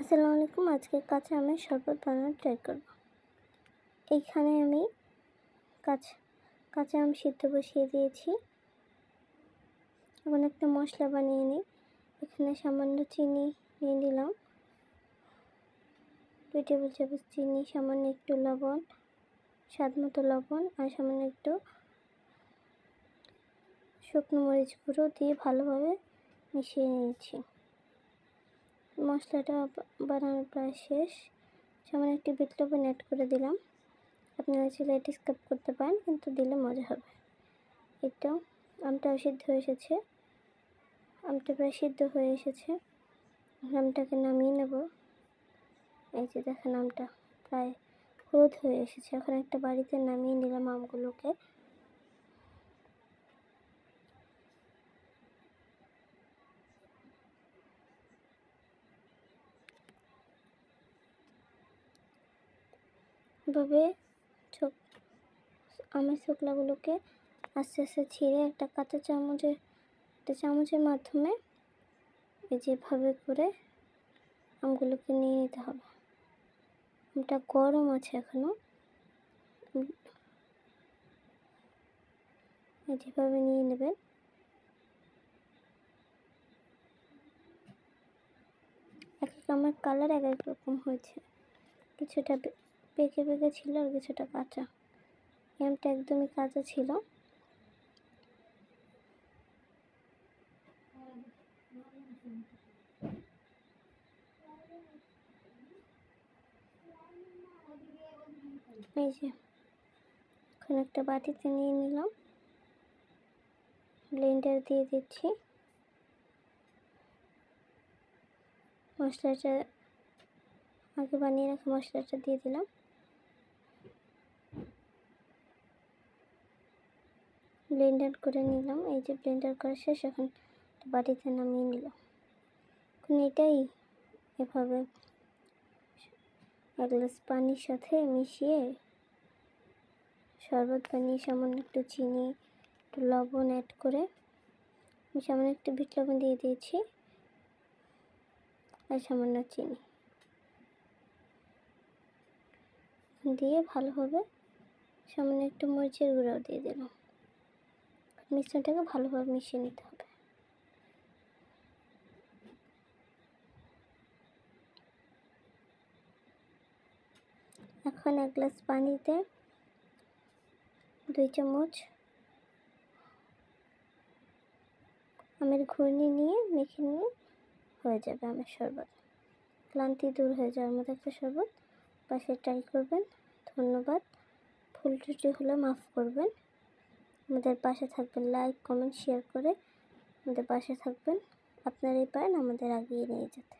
আসসালামু আলাইকুম। আজকে কাঁচা আমের শরবত বানানোর ট্রাই করব। এইখানে আমি কাঁচা আম সিদ্ধ বসিয়ে দিয়েছি। এখন একটা মশলা বানিয়ে নিই। এখানে সামান্য চিনি নিয়ে নিলাম, 2 টেবিল চামচ চিনি, সামান্য একটু লবণ, স্বাদ মতো লবণ, আর সামান্য একটু শুকনো মরিচ গুঁড়ো দিয়ে ভালোভাবে মিশিয়ে নিয়েছি। মশলাটা বানানো প্রায় শেষ। সামান্য একটু বিট লবণ অ্যাড করে দিলাম। আপনারা চাইলে এটি স্কিপ করতে পারেন, কিন্তু দিলে মজা হবে। এটা আমটাও সিদ্ধ হয়ে এসেছে। আমটা প্রায় সিদ্ধ হয়ে এসেছে। আমটাকে নামিয়ে নেব। এই যে দেখেন, আমটা প্রায় হলুদ হয়ে এসেছে। এখন একটা বাড়িতে নামিয়ে নিলাম আমগুলোকে। এভাবে আমের শুকলাগুলোকে আস্তে আস্তে ছিঁড়ে একটা চামচের মাধ্যমে যেভাবে করে আমগুলোকে নিয়ে নিতে হবে। আমটা গরম আছে এখনো। যেভাবে নিয়ে নেবেন। এক এক আমের কালার এক এক রকম হয়েছে। কিছুটা পেকে ছিল আর কিছুটা কাঁচা। আমটা একদমই কাঁচা ছিল। এই যে এখন একটা বাটিতে নিয়ে নিলাম। ব্লেন্ডার দিয়ে দিচ্ছি। মশলাটা আগে বানিয়ে রাখা মশলাটা দিয়ে দিলাম। ব্লেন্ডার করে নিলাম। এই যে ব্লেন্ডার করা শেষ। এখন বাটিতে নামিয়ে নিলাম। এখন এটাই এভাবে এক গ্লাস পানির সাথে মিশিয়ে শরবত বানিয়ে সামান্য একটু চিনি, একটু লবণ অ্যাড করে, সামান্য একটু বিট লবণ দিয়ে দিয়েছি, আর সামান্য চিনি দিয়ে ভালোভাবে সামান্য একটু মরিচের গুঁড়াও দিয়ে দিলাম। মিশ্রণটাকে ভালোভাবে মিশিয়ে নিতে হবে। এখন এক গ্লাস পানিতে 2 চামচ আমের ঘূর্ণি নিয়ে মেখে নিয়ে হয়ে যাবে আমের শরবত। ক্লান্তি দূর হয়ে যাওয়ার মতো একটা শরবত। বাসায় ট্রাই করবেন। ধন্যবাদ। ভুল ত্রুটি হলে মাফ করবেন। আমাদের পাশে থাকবেন, লাইক কমেন্ট শেয়ার করে আমাদের পাশে থাকবেন। আপনারাই পারেন আমাদের এগিয়ে নিয়ে যেতে।